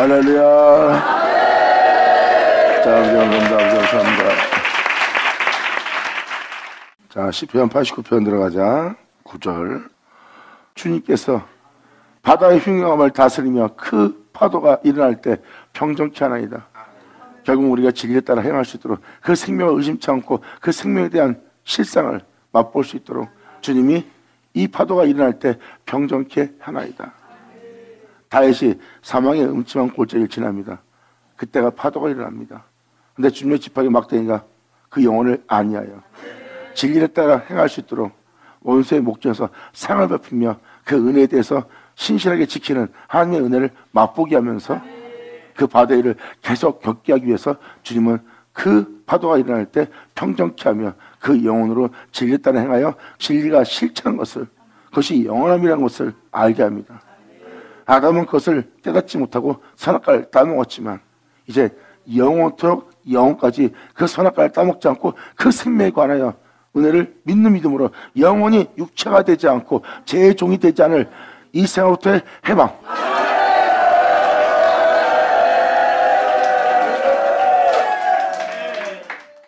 할렐루야. 자, 우리 감사합니다. 자, 시편 89편 들어가자. 9절. 주님께서 바다의 흉흉함을 다스리며 그 파도가 일어날 때 평정케 하나이다. 결국 우리가 진리에 따라 행할 수 있도록 그 생명을 의심치 않고 그 생명에 대한 실상을 맛볼 수 있도록 주님이 이 파도가 일어날 때 평정케 하나이다. 다윗이 사망의 음침한 골짜기를 지납니다. 그때가 파도가 일어납니다. 근데 주님의 지팡이 막대기가 그 영혼을 안위하여 진리에 따라 행할 수 있도록 원수의 목전에서 상을 베풀며 그 은혜에 대해서 신실하게 지키는 하나님의 은혜를 맛보게 하면서 그 바다의 일을 계속 겪게 하기 위해서 주님은 그 파도가 일어날 때 평정케 하며 그 영혼으로 진리에 따라 행하여 진리가 실체는 것을, 그것이 영원함이라는 것을 알게 합니다. 아담은 그것을 깨닫지 못하고 선악과를 따먹었지만 이제 영원토록 영원까지 그 선악과를 따먹지 않고 그 생명에 관하여 은혜를 믿는 믿음으로 영원히 육체가 되지 않고 제 종이 되지 않을 이 생으로부터의 해방.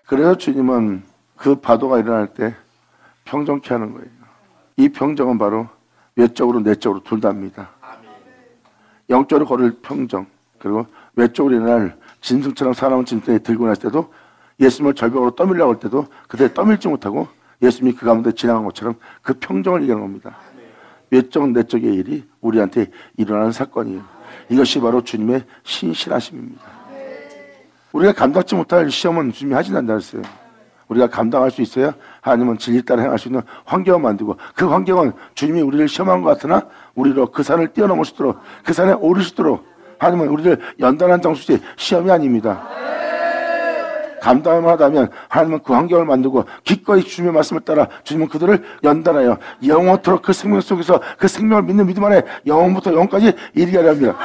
그래서 주님은 그 파도가 일어날 때 평정케 하는 거예요. 이 평정은 바로 외적으로 내적으로 둘 다입니다. 영적으로 걸을 평정, 그리고 외적으로 일어날 짐승처럼 사람은 짐승에 들고 났을 때도 예수님을 절벽으로 떠밀려고 할 때도 그때 떠밀지 못하고 예수님이 그 가운데 지나간 것처럼 그 평정을 얘기하는 겁니다. 외적 내적의 일이 우리한테 일어나는 사건이에요. 이것이 바로 주님의 신실하심입니다. 우리가 감당치 못할 시험은 주님이 하진 않는다 했어요. 우리가 감당할 수 있어야 하나님은 진리 따라 행할 수 있는 환경을 만들고, 그 환경은 주님이 우리를 시험한 것 같으나 우리로 그 산을 뛰어넘을 수 있도록, 그 산에 오를 수 있도록 하나님은 우리를 연단한 장소지 시험이 아닙니다. 감당을 하다면 하나님은 그 환경을 만들고 기꺼이 주님의 말씀을 따라 주님은 그들을 연단하여 영원토록 그 생명 속에서 그 생명을 믿는 믿음 안에 영원부터 영원까지 이르게 하려 합니다.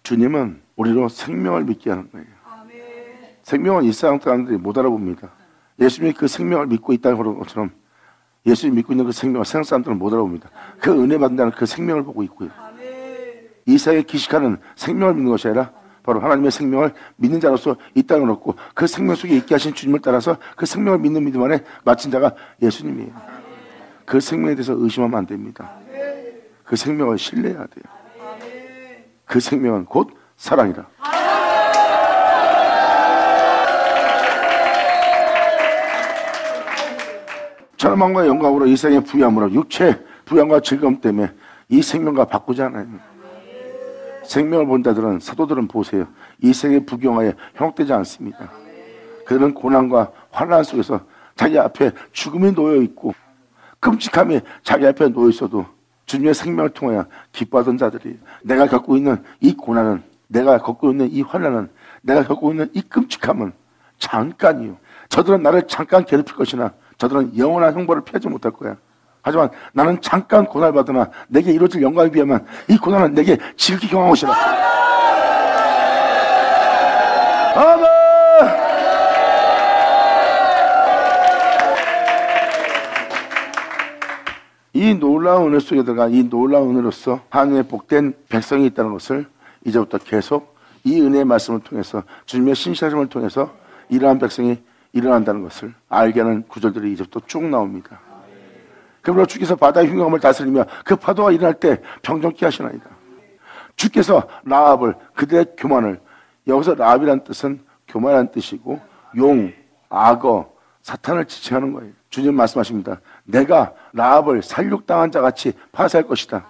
주님은 우리로 생명을 믿게 하는 거예요. 생명은 이 세상 사람들이 못 알아봅니다. 예수님이 그 생명을 믿고 있다는 것처럼 예수님이 믿고 있는 그 생명을 세상 사람들은 못 알아봅니다. 그 은혜 받는다는 그 생명을 보고 있고요. 이 세상에 기식하는 생명을 믿는 것이 아니라 바로 하나님의 생명을 믿는 자로서 이 땅을 얻고 그 생명 속에 있게 하신 주님을 따라서 그 생명을 믿는 믿음 안에 마친 자가 예수님이에요. 그 생명에 대해서 의심하면 안 됩니다. 그 생명을 신뢰해야 돼요. 그 생명은 곧 사랑이라. 천만과 영광으로 이 세상의 부유함으로 육체 부양과 즐거움 때문에 이 생명과 바꾸지 않아요. 생명을 본 자들은, 사도들은 보세요. 이 세상의 부경하에 현혹되지 않습니다. 그들은 고난과 환난 속에서 자기 앞에 죽음이 놓여 있고 끔찍함이 자기 앞에 놓여 있어도 주님의 생명을 통하여 기뻐하던 자들이, 내가 겪고 있는 이 고난은, 내가 겪고 있는 이 환난은, 내가 겪고 있는 이 끔찍함은 잠깐이요. 저들은 나를 잠깐 괴롭힐 것이나 저들은 영원한 형벌을 피하지 못할 거야. 하지만 나는 잠깐 고난을 받으나 내게 이루어질 영광에 비하면 이 고난은 내게 지극히 경한 것이라. 아멘. 이 놀라운 은혜 속에 들어간 이 놀라운 은혜로서 하나님의 복된 백성이 있다는 것을 이제부터 계속 이 은혜의 말씀을 통해서, 주님의 신실하심을 통해서 이러한 백성이 일어난다는 것을 알게 하는 구절들이 이제부터 쭉 나옵니다. 그러므로 주께서 바다의 흉흉함을 다스리며 그 파도가 일어날 때 평정케 하시나이다. 주께서 라합을, 그들의 교만을, 여기서 라합이라는 뜻은 교만이라는 뜻이고 용, 악어, 사탄을 지칭하는 거예요. 주님 말씀하십니다. 내가 라합을 살육당한 자같이 파쇄할 것이다.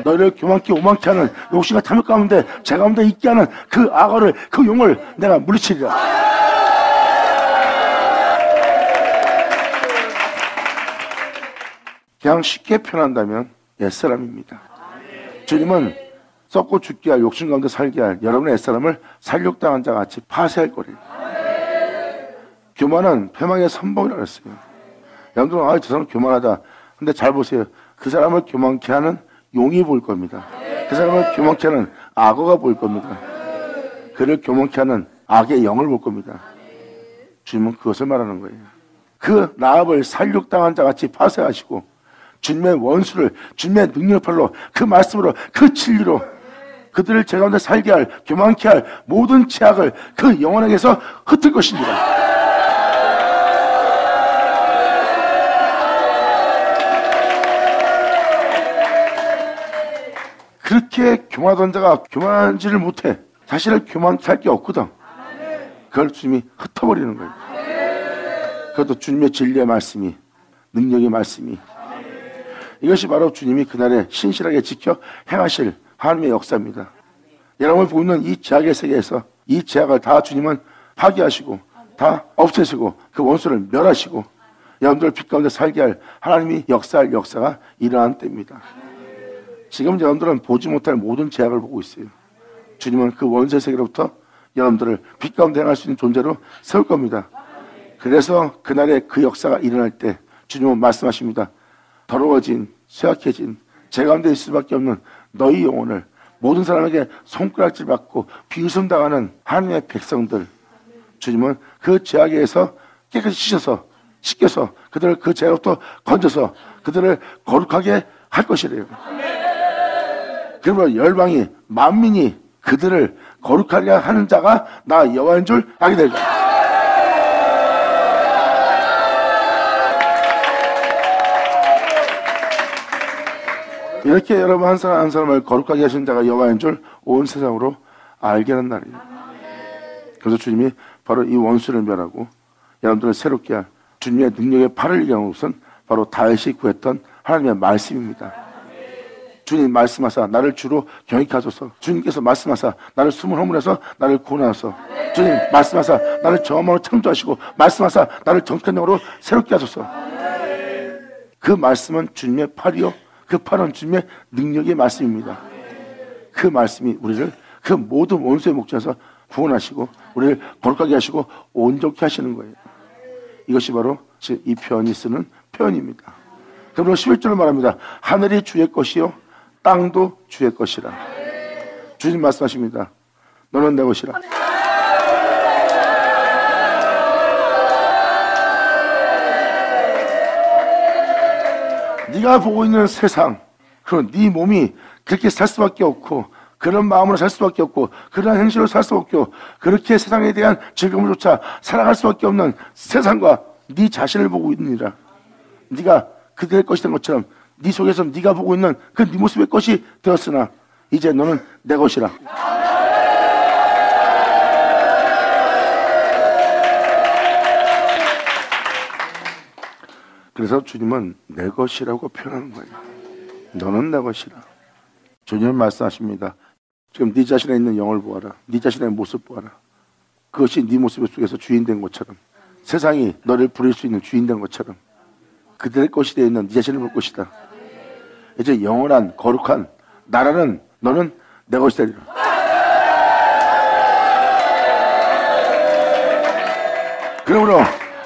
너희를 교만케 오만케 하는 욕심과 탐욕 가운데, 제 가운데 있게 하는 그 악어를, 그 용을 내가 물리치리라. 그냥 쉽게 표현한다면 옛사람입니다. 주님은 썩고 죽게 할, 욕심 가운데 살게 할 여러분의 옛사람을 살육당한 자 같이 파쇄할 거래요. 교만은 패망의 선봉이라고 했어요. 여러분들은 저 사람 교만하다. 근데 잘 보세요. 그 사람을 교만케 하는 용이 보일 겁니다. 그 사람을 교만케 하는 악어가 보일 겁니다. 그를 교만케 하는 악의 영을 볼 겁니다. 주님은 그것을 말하는 거예요. 그 라합을 살육당한 자같이 파쇄하시고 주님의 원수를 주님의 능력의 팔로 그 말씀으로 그 진리로 그들을 제 가운데 살게 할 교만케 할 모든 죄악을 그 영혼에게서 흩을 것입니다. 그렇게 교만하던 자가 교만하지를 못해. 자신을 교만케 할 게 없거든. 그걸 주님이 흩어버리는 거예요. 그것도 주님의 진리의 말씀이, 능력의 말씀이, 이것이 바로 주님이 그날에 신실하게 지켜 행하실 하나님의 역사입니다. 여러분이 보고 있는 이 죄악의 세계에서 이 죄악을 다 주님은 파괴하시고 다 없애시고 그 원수를 멸하시고 여러분들 빛 가운데 살게 할 하나님이 역사할 역사가 일어난 때입니다. 지금 여러분들은 보지 못할 모든 죄악을 보고 있어요. 주님은 그 원수의 세계로부터 여러분들을 빛 가운데 행할 수 있는 존재로 세울 겁니다. 그래서 그날에 그 역사가 일어날 때 주님은 말씀하십니다. 더러워진, 쇠약해진 제 가운데 있을 수밖에 없는 너희 영혼을 모든 사람에게 손가락질 받고 비웃음당하는 하나님의 백성들, 주님은 그 죄악에서 깨끗이 씻겨서 그들을 그 죄로부터 건져서 그들을 거룩하게 할 것이래요. 그러므로 열방이 만민이 그들을 거룩하게 하는 자가 나 여호와인 줄 알게 될 거야. 이렇게 여러분 한 사람 한 사람을 거룩하게 하신 자가 여호와인 줄 온 세상으로 알게 하는 날이에요. 그래서 주님이 바로 이 원수를 멸하고 여러분들을 새롭게 할 주님의 능력의 팔을 이겨놓은 것은 바로 다윗이 구했던 하나님의 말씀입니다. 주님 말씀하사 나를 주로 경외하소서. 주님께서 말씀하사 나를 숨을 허물어서 나를 구원하소서. 주님 말씀하사 나를 저음으로 창조하시고 말씀하사 나를 정직한 영으로 새롭게 하소서. 그 말씀은 주님의 팔이요 그 팔은 주님의 능력의 말씀입니다. 그 말씀이 우리를 그 모든 원수의 목전에서 구원하시고 우리를 거룩하게 하시고 온전케 하시는 거예요. 이것이 바로 이 표현이 쓰는 표현입니다. 그러므로 11절을 말합니다. 하늘이 주의 것이요 땅도 주의 것이라. 주님 말씀하십니다. 너는 내 것이라. 네가 보고 있는 세상, 그런 네 몸이 그렇게 살 수밖에 없고 그런 마음으로 살 수밖에 없고 그런 행실로 살 수밖에 없고 그렇게 세상에 대한 즐거움조차 살아갈 수밖에 없는 세상과 네 자신을 보고 있느니라. 네가 그들의 것이 된 것처럼 네 속에서 네가 보고 있는 그 네 모습의 것이 되었으나 이제 너는 내 것이라. 그래서 주님은 내 것이라고 표현하는 거예요. 너는 내 것이라. 주님은 말씀하십니다. 지금 네 자신에 있는 영을 보아라. 네 자신의 모습 보아라. 그것이 네 모습 속에서 주인된 것처럼 세상이 너를 부릴 수 있는 주인된 것처럼 그들의 것이 되어 있는 네 자신을 볼 것이다. 이제 영원한 거룩한 나라는 너는 내 것이 되리라. 그러므로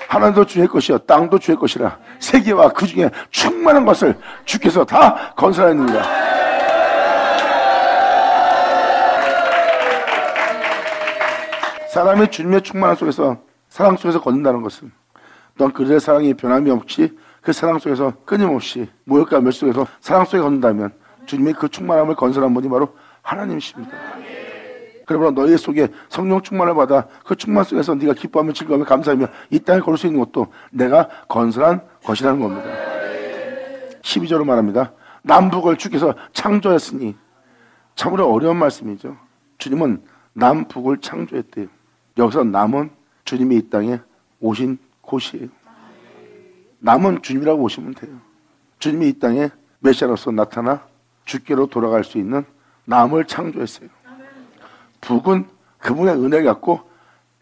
하나도 주의 것이요 땅도 주의 것이라. 세계와 그 중에 충만한 것을 주께서 다 건설하였느니라. 사람이 주님의 충만함 속에서 사랑 속에서 걷는다는 것은 또한 그들의 사랑이 변함이 없이 그 사랑 속에서 끊임없이 모욕과 멸시 속에서 사랑 속에 걷는다면 주님이 그 충만함을 건설한 분이 바로 하나님이십니다. 그러므로 너희 속에 성령 충만을 받아 그 충만 속에서 네가 기뻐하며 즐거워하며 감사하며 이 땅에 걸을 수 있는 것도 내가 건설한 것이라는 겁니다. 12절로 말합니다. 남북을 주께서 창조했으니 참으로 어려운 말씀이죠. 주님은 남북을 창조했대요. 여기서 남은 주님이 이 땅에 오신 곳이에요. 남은 주님이라고 보시면 돼요. 주님이 이 땅에 메시아로서 나타나 주께로 돌아갈 수 있는 남을 창조했어요. 북은 그분의 은혜를 갖고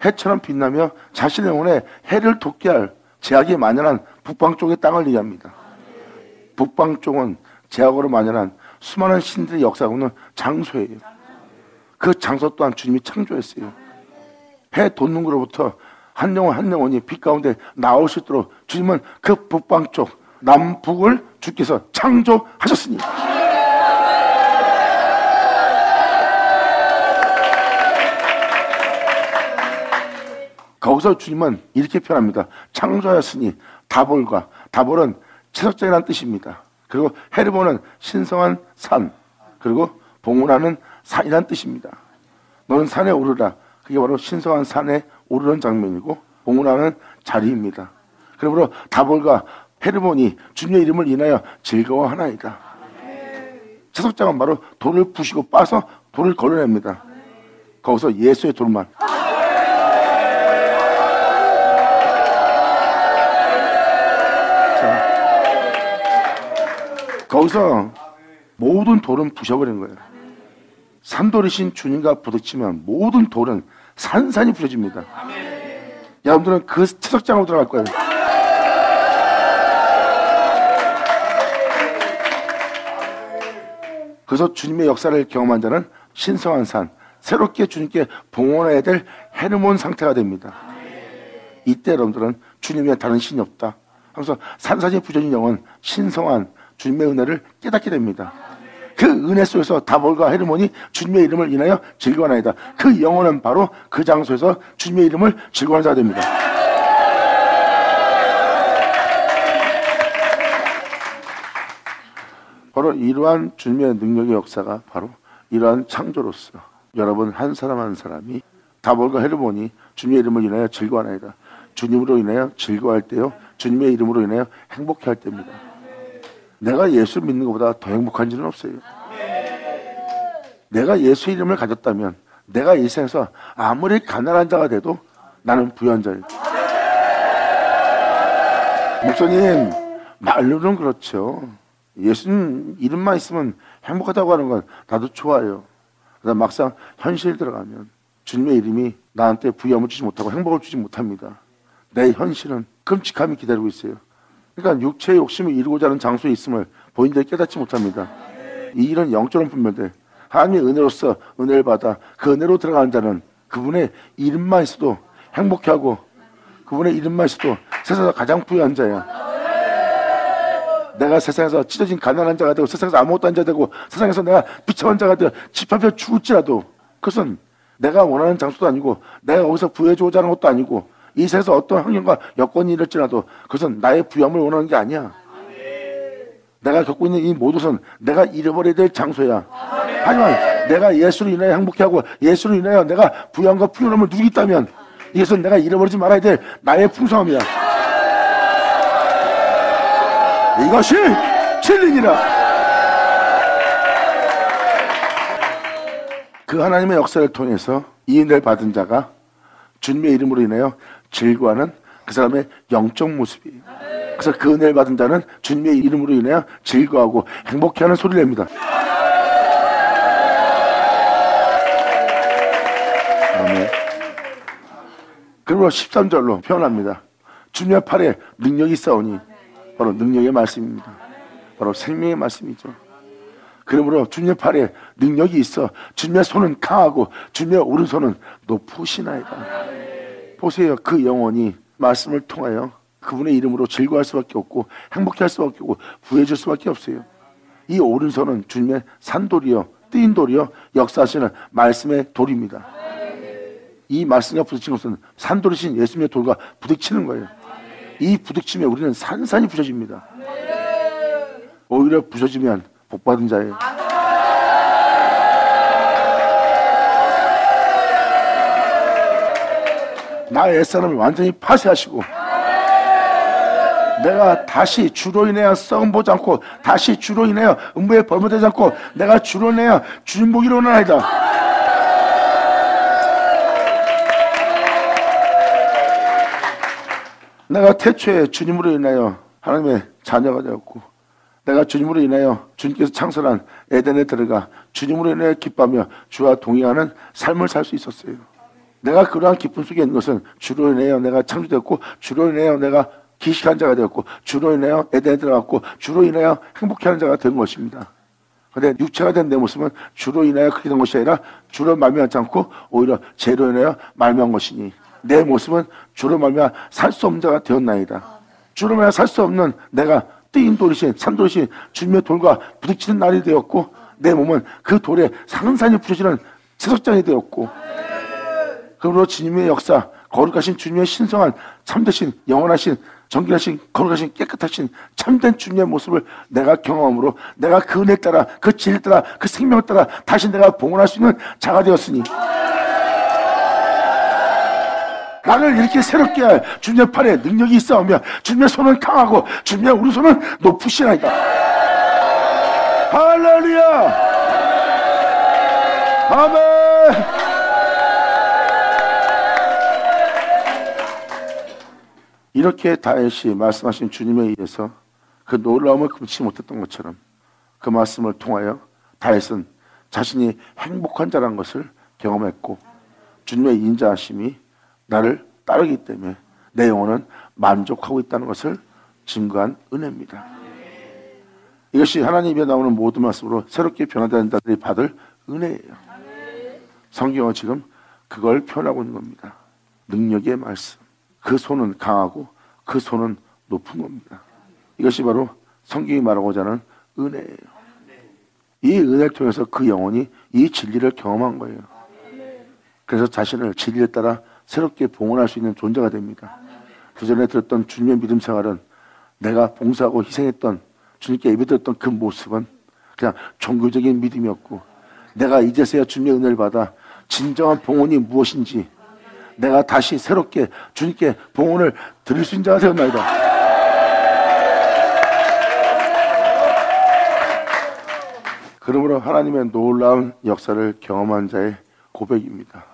해처럼 빛나며 자신의 영혼에 해를 돋게 할 제약이 만연한 북방 쪽의 땅을 얘기합니다. 북방 쪽은 제약으로 만연한 수많은 신들의 역사가 있는 장소예요. 그 장소 또한 주님이 창조했어요. 해 돋는 곳으로부터 한 영혼 한 영혼이 빛 가운데 나올 수 있도록 주님은 그 북방 쪽 남북을 주께서 창조하셨으니 거기서 거기서 주님은 이렇게 표현합니다. 창조하였으니 다볼과, 다볼은 채석장이라는 뜻입니다. 그리고 헤르몬은 신성한 산, 그리고 봉헌하는 산이라는 뜻입니다. 너는 산에 오르라. 그게 바로 신성한 산에 오르는 장면이고 봉헌하는 자리입니다. 그러므로 다볼과 헤르몬이 주님의 이름을 인하여 즐거워하나이다. 채석장은 바로 돌을 부시고 빠서 돌을 걸러냅니다. 거기서 예수의 돌만. 자, 거기서 모든 돌은 부셔버린 거예요. 산돌이신 주님과 부딪히면 모든 돌은 산산이 부서집니다. 여러분들은 그 채석장으로 들어갈 거예요. 그래서 주님의 역사를 경험한 자는 신성한 산, 새롭게 주님께 봉헌해야 될 헤르몬 상태가 됩니다. 이때 여러분들은 주님의 다른 신이 없다 하면서 산산이 부서진 영은 신성한 주님의 은혜를 깨닫게 됩니다. 그 은혜 속에서 다볼과 헤르몬이 주님의 이름을 인하여 즐거워하나이다. 그 영혼은 바로 그 장소에서 주님의 이름을 즐거워하는 자가 됩니다. 바로 이러한 주님의 능력의 역사가 바로 이러한 창조로서 여러분 한 사람 한 사람이 다볼과 헤르몬이 주님의 이름을 인하여 즐거워하나이다. 주님으로 인하여 즐거워할 때요, 주님의 이름으로 인하여 행복해할 때입니다. 내가 예수 믿는 것보다 더 행복한 일은 없어요. 내가 예수 이름을 가졌다면 내가 이 세상에서 아무리 가난한 자가 돼도 나는 부유한 자예요. 목사님, 말로는 그렇죠. 예수님 이름만 있으면 행복하다고 하는 건 나도 좋아요. 그러나 막상 현실 들어가면 주님의 이름이 나한테 부유함을 주지 못하고 행복을 주지 못합니다. 내 현실은 끔찍함이 기다리고 있어요. 그러니까 육체의 욕심을 이루고자 하는 장소에 있음을 본인들이 깨닫지 못합니다. 이 일은 영적으로 분별돼. 하나님의 은혜로서 은혜를 받아 그 은혜로 들어가는 자는 그분의 이름만 있어도 행복해하고 그분의 이름만 있어도 세상에서 가장 부유한 자야. 내가 세상에서 찢어진 가난한 자가 되고 세상에서 아무것도 안 자 되고 세상에서 내가 비참한 자가 되어 집 앞에 죽을지라도 그것은 내가 원하는 장소도 아니고 내가 거기서 부유해지고자 하는 것도 아니고 이 세상에서 어떤 환경과 여건이 이럴지라도 그것은 나의 부유함을 원하는 게 아니야. 내가 겪고 있는 이 모든 것은 내가 잃어버려야 될 장소야. 하지만 내가 예수로 인하여 행복해하고 예수로 인하여 내가 부유함과 풍요로움을 누리고 있다면 이것은 내가 잃어버리지 말아야 될 나의 풍성함이야. 이것이 진리니라. 그 하나님의 역사를 통해서 이 은혜를 받은 자가 주님의 이름으로 인하여 즐거워하는 그 사람의 영적 모습이에요. 그래서 그 은혜를 받은 자는 주님의 이름으로 인하여 즐거워하고 행복해하는 소리를 냅니다. 아멘. 그리고 13절로 표현합니다. 주님의 팔에 능력이 있사오니 바로 능력의 말씀입니다. 바로 생명의 말씀이죠. 그러므로 주님의 팔에 능력이 있어 주님의 손은 강하고 주님의 오른손은 높으시나이다. 보세요. 그 영혼이 말씀을 통하여 그분의 이름으로 즐거워할 수밖에 없고 행복해할 수밖에 없고 부해질 수밖에 없어요. 이 오른손은 주님의 산돌이요 뜨인 돌이요 역사하시는 말씀의 돌입니다. 이 말씀과 부딪히는 것은 산돌이신 예수님의 돌과 부딪히는 거예요. 이 부딪힘에 우리는 산산이 부서집니다. 오히려 부서지면 복받은 자예요. 나의 옛사람을 완전히 파쇄하시고 내가 다시 주로 인하여 썩음 보지 않고 다시 주로 인하여 음부에 벌무되지 않고 내가 주로 인하여 주님 보기로 원하나이다. 내가 태초에 주님으로 인하여 하나님의 자녀가 되었고 내가 주님으로 인하여 주님께서 창설한 에덴에 들어가 주님으로 인하여 기뻐하며 주와 동행하는 삶을 살 수 있었어요. 내가 그러한 기쁨 속에 있는 것은 주로 인하여 내가 창조되었고 주로 인하여 내가 기식한 자가 되었고 주로 인하여 에덴에 들어갔고 주로 인하여 행복해하는 자가 된 것입니다. 그런데 육체가 된 내 모습은 주로 인하여 그렇게 된 것이 아니라 주로 말미암지 않고 오히려 죄로 인하여 말미암은 것이니 내 모습은 주로 말미암아 살 수 없는 자가 되었나이다. 주로 말미암아 살 수 없는 내가 뜨인 돌이신 산돌이신 주님의 돌과 부딪히는 날이 되었고 내 몸은 그 돌에 산산이 부서지는 채석장이 되었고 그러므로 주님의 역사 거룩하신 주님의 신성한 참되신 영원하신 정결하신 거룩하신 깨끗하신 참된 주님의 모습을 내가 경험함으로 내가 그 은혜 따라 그 진리 따라 그 생명을 따라 다시 내가 봉헌할 수 있는 자가 되었으니 나를 이렇게 새롭게 할 주님의 팔에 능력이 있사오며 주님의 손은 강하고 주님의 오른손은 높으시나이다. 할렐루야. 아멘. 이렇게 다윗이 말씀하신 주님에 의해서 그 놀라움을 금치 못했던 것처럼 그 말씀을 통하여 다윗은 자신이 행복한 자라는 것을 경험했고 주님의 인자하심이 나를 따르기 때문에 내 영혼은 만족하고 있다는 것을 증거한 은혜입니다. 이것이 하나님에 나오는 모든 말씀으로 새롭게 변화된 자들이 받을 은혜예요. 성경은 지금 그걸 표현하고 있는 겁니다. 능력의 말씀. 그 손은 강하고 그 손은 높은 겁니다. 이것이 바로 성경이 말하고자 하는 은혜예요. 이 은혜를 통해서 그 영혼이 이 진리를 경험한 거예요. 그래서 자신을 진리에 따라 새롭게 봉헌할 수 있는 존재가 됩니다. 그전에 들었던 주님의 믿음 생활은 내가 봉사하고 희생했던 주님께 예배드렸던 그 모습은 그냥 종교적인 믿음이었고 내가 이제서야 주님의 은혜를 받아 진정한 봉헌이 무엇인지 내가 다시 새롭게 주님께 봉헌을 드릴 수 있는 자가 되었나이다. 그러므로 하나님의 놀라운 역사를 경험한 자의 고백입니다.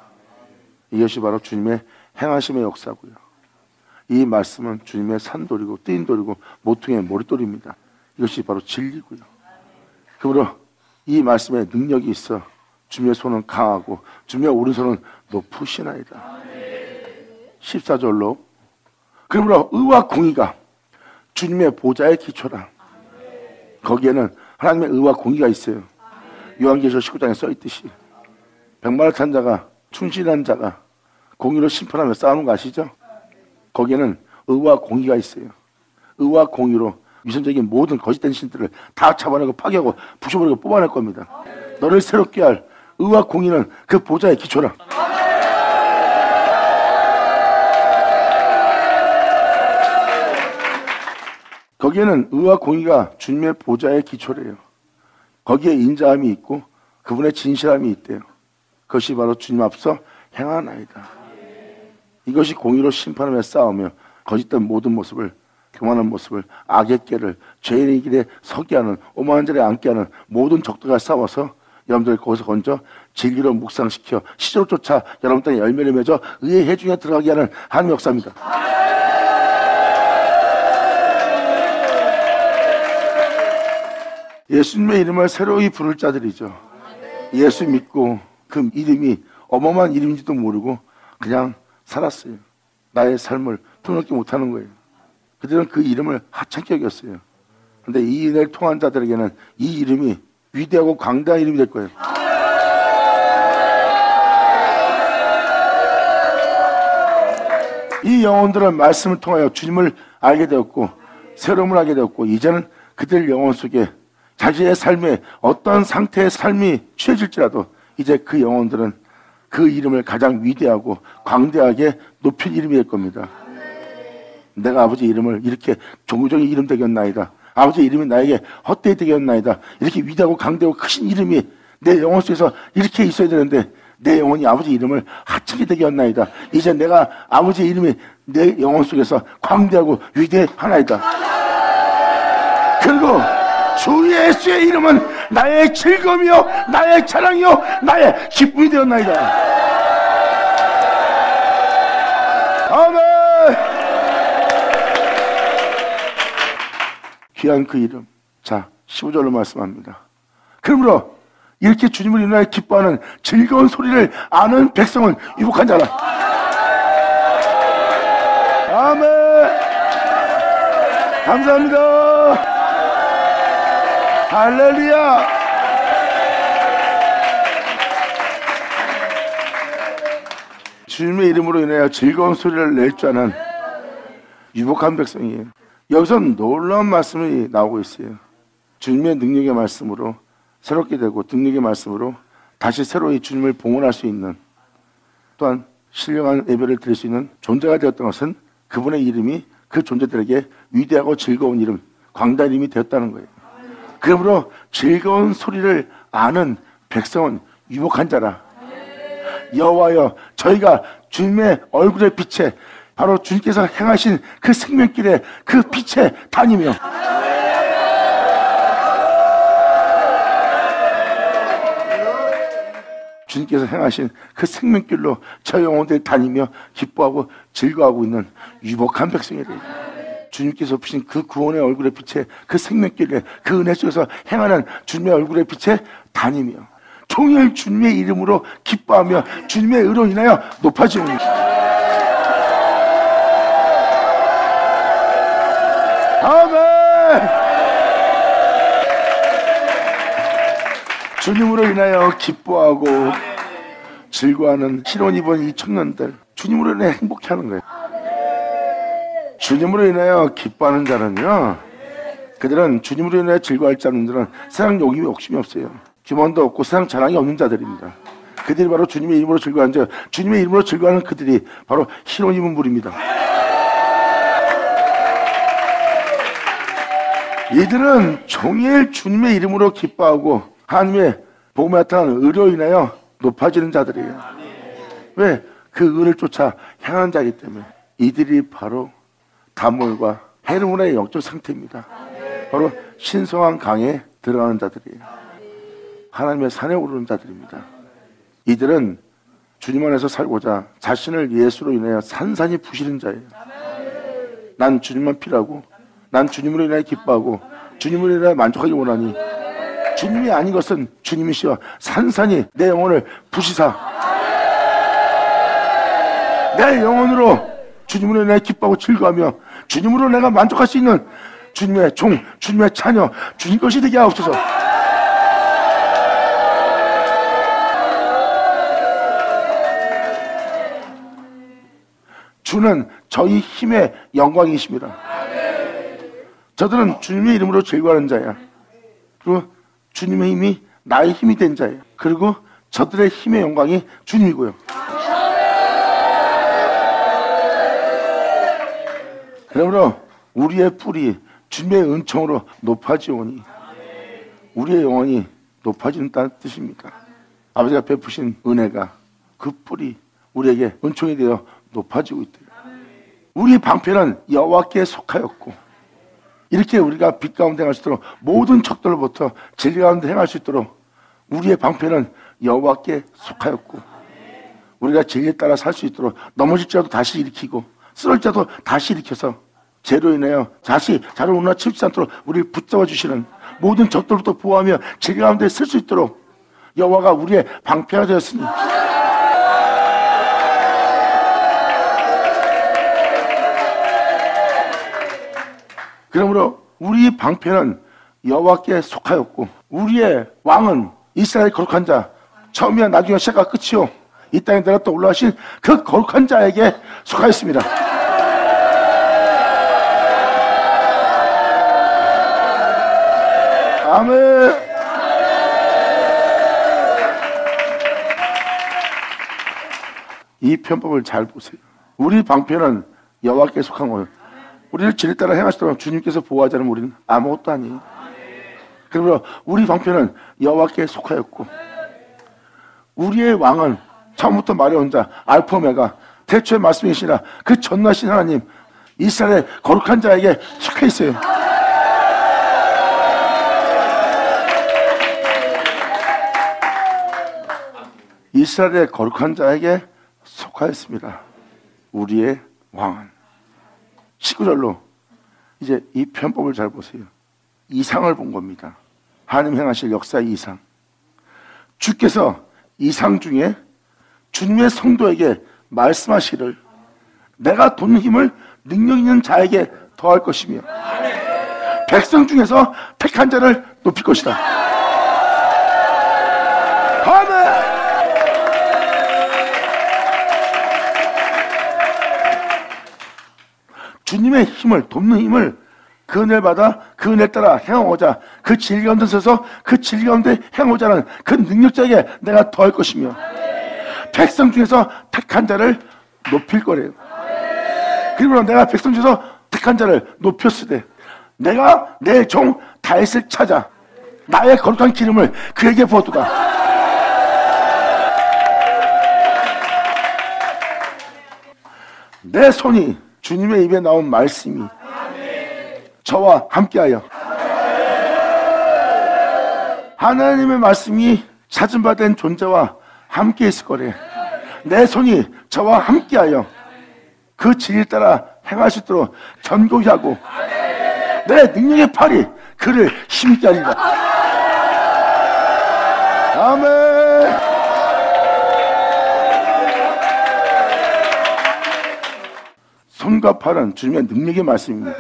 이것이 바로 주님의 행하심의 역사고요. 이 말씀은 주님의 산돌이고 띠인돌이고 모퉁이의 머릿돌입니다. 이것이 바로 진리고요. 그러므로 이 말씀에 능력이 있어 주님의 손은 강하고 주님의 오른손은 높으시나이다. 14절로 그러므로 의와 공의가 주님의 보좌의 기초라. 거기에는 하나님의 의와 공의가 있어요. 요한계시록 19장에 써있듯이 백마를 탄 자가 충실한 자가 공의로 심판하며 싸우는 거 아시죠? 거기에는 의와 공의가 있어요. 의와 공의로 위선적인 모든 거짓된 신들을 다 잡아내고 파괴하고 부셔버리고 뽑아낼 겁니다. 너를 새롭게 할 의와 공의는 그 보좌의 기초라. 거기에는 의와 공의가 주님의 보좌의 기초래요. 거기에 인자함이 있고 그분의 진실함이 있대요. 그것이 바로 주님 앞서 행하나이다. 이것이 공의로 심판하며 싸우며 거짓된 모든 모습을 교만한 모습을 악의 깨를 죄인의 길에 서게 하는 오만한 자리에 앉게 하는 모든 적들과 싸워서 여러분들 거기서 건져 진리로 묵상시켜 시조로 쫓아 여러분 땅에 열매를 맺어 의의 해중에 들어가게 하는 하나님의 역사입니다. 예수님의 이름을 새로이 부를 자들이죠. 예수 믿고 그 이름이 어마어마한 이름인지도 모르고 그냥 살았어요. 나의 삶을 터놓지 못하는 거예요. 그들은 그 이름을 하찮게 여겼어요. 그런데 이 은혜를 통한 자들에게는 이 이름이 위대하고 광대한 이름이 될 거예요. 이 영혼들은 말씀을 통하여 주님을 알게 되었고 새로움을 하게 되었고 이제는 그들 영혼 속에 자기의 삶에 어떤 상태의 삶이 취해질지라도 이제 그 영혼들은 그 이름을 가장 위대하고 광대하게 높인 이름이 될 겁니다. 내가 아버지 이름을 이렇게 종교적인 이름 되겠나이다. 아버지 이름이 나에게 헛되이 되겠나이다. 이렇게 위대하고 강대하고 크신 이름이 내 영혼 속에서 이렇게 있어야 되는데 내 영혼이 아버지 이름을 하찮게 되겠나이다. 이제 내가 아버지 이름이 내 영혼 속에서 광대하고 위대하나이다. 그리고 주 예수의 이름은 나의 즐거움이요 나의 자랑이요 나의 기쁨이 되었나이다. 아멘. 귀한 그 이름. 자 15절로 말씀합니다. 그러므로 이렇게 주님을 인하여 기뻐하는 즐거운 소리를 아는 백성은 유복한 자라. 아멘. 감사합니다. 할렐루야. 주님의 이름으로 인하여 즐거운 소리를 낼 줄 아는 유복한 백성이에요. 여기서 놀라운 말씀이 나오고 있어요. 주님의 능력의 말씀으로 새롭게 되고 능력의 말씀으로 다시 새로이 주님을 봉헌할 수 있는, 또한 신령한 예배를 드릴 수 있는 존재가 되었던 것은 그분의 이름이 그 존재들에게 위대하고 즐거운 이름, 광대한 이름이 되었다는 거예요. 그러므로 즐거운 소리를 아는 백성은 유복한 자라. 여호와여, 저희가 주님의 얼굴의 빛에 바로 주님께서 행하신 그 생명길에 그 빛에 다니며 주님께서 행하신 그 생명길로 저 영혼들이 다니며 기뻐하고 즐거워하고 있는 유복한 백성이래. 주님께서 주신 그 구원의 얼굴의 빛에 그 생명길에 그 은혜 속에서 행하는 주님의 얼굴의 빛에 다니며 종일 주님의 이름으로 기뻐하며 주님의 의로 인하여 높아지는 아멘. 주님으로 인하여 기뻐하고 즐거워하는 신혼 입은 이 청년들, 주님으로 인해 행복해하는 거예요. 주님으로 인하여 기뻐하는 자는요, 그들은 주님으로 인하여 즐거워할 자들은 세상 욕심이 없어요. 기만도 없고 세상 자랑이 없는 자들입니다. 그들이 바로 주님의 이름으로 즐거워하는 자, 주님의 이름으로 즐거워하는 그들이 바로 신혼 입은 무리입니다. 이들은 종일 주님의 이름으로 기뻐하고 하나님의 복음에 나타난 의로 인하여 높아지는 자들이에요. 왜? 그 의를 쫓아 향하는 자이기 때문에. 이들이 바로 다몰과 헤르몬의 영적 상태입니다. 바로 신성한 강에 들어가는 자들이에요. 하나님의 산에 오르는 자들입니다. 이들은 주님 안에서 살고자 자신을 예수로 인하여 산산이 부시는 자예요. 난 주님만 필요하고 난 주님으로 인하여 기뻐하고 주님으로 인하여 만족하기 원하니 주님이 아닌 것은 주님이시여 산산이 내 영혼을 부시사 내 영혼으로 주님으로 인하여 기뻐하고 즐거워하며 주님으로 내가 만족할 수 있는 주님의 종, 주님의 자녀, 주님 것이 되게 하옵소서. 주는 저희 힘의 영광이십니다. 저들은 주님의 이름으로 즐거워하는 자야. 그리고 주님의 힘이 나의 힘이 된 자예요. 그리고 저들의 힘의 영광이 주님이고요. 그러므로 우리의 뿔이 주님의 은총으로 높아지오니 우리의 영혼이 높아진다는 뜻입니다. 아버지가 베푸신 은혜가 그 뿔이 우리에게 은총이 되어 높아지고 있대요. 우리 방패는 여호와께 속하였고 이렇게 우리가 빛 가운데 행할 수 있도록 모든 적들로부터 진리 가운데 행할 수 있도록 우리의 방패는 여호와께 속하였고 우리가 진리에 따라 살 수 있도록 넘어질지라도 다시 일으키고 쓰러질지라도 다시 일으켜서 죄로 인하여 다시 자를 온나 치우치지 않도록 우리를 붙잡아 주시는 모든 적들로부터 보호하며 진리 가운데 쓸 수 있도록 여호와가 우리의 방패가 되었으니 그러므로 우리 방패는 여호와께 속하였고 우리의 왕은 이스라엘 거룩한 자, 처음이야 나중에 시작과 끝이요 이 땅에 내려또 올라가신 그 거룩한 자에게 속하였습니다. 아멘. 이 편법을 잘 보세요. 우리 방패는 여호와께 속한 거예요. 우리를 진리 따라 행하시도록 주님께서 보호하지 않으면 우리는 아무것도 아니에요. 그러므로 우리 방패는 여호와께 속하였고 우리의 왕은 처음부터 말해온 자 알파 오메가 태초의 말씀이시라 그 전능하신 하나님 이스라엘의 거룩한 자에게 속해 있어요. 이스라엘의 거룩한 자에게 속하였습니다. 우리의 왕은 19절로 이제 이 편법을 잘 보세요. 이상을 본 겁니다. 하나님 행하실 역사의 이상. 주께서 이상 중에 주님의 성도에게 말씀하시기를 내가 돈 힘을 능력 있는 자에게 더할 것이며 백성 중에서 택한 자를 높일 것이다. 아멘. 주님의 힘을 돕는 힘을 그 은혜를 받아 그 은혜를 따라 행하고자 그 진리 가운데 서서 그 진리 가운데 행하고자 하는 그 능력자에게 내가 더할 것이며 백성 중에서 택한 자를 높일 거래요. 그리고 내가 백성 중에서 택한 자를 높였으되 내가 내 종 다윗을 찾아 나의 거룩한 기름을 그에게 부었도다. 내 손이 주님의 입에 나온 말씀이 저와 함께하여 하나님의 말씀이 찾은 바 된 존재와 함께 있을 거래. 내 손이 저와 함께하여 그 진리 따라 행할 수 있도록 견고히 하고 내 능력의 팔이 그를 힘있게 하리라. 아멘. 손과 팔은 주님의 능력의 말씀입니다.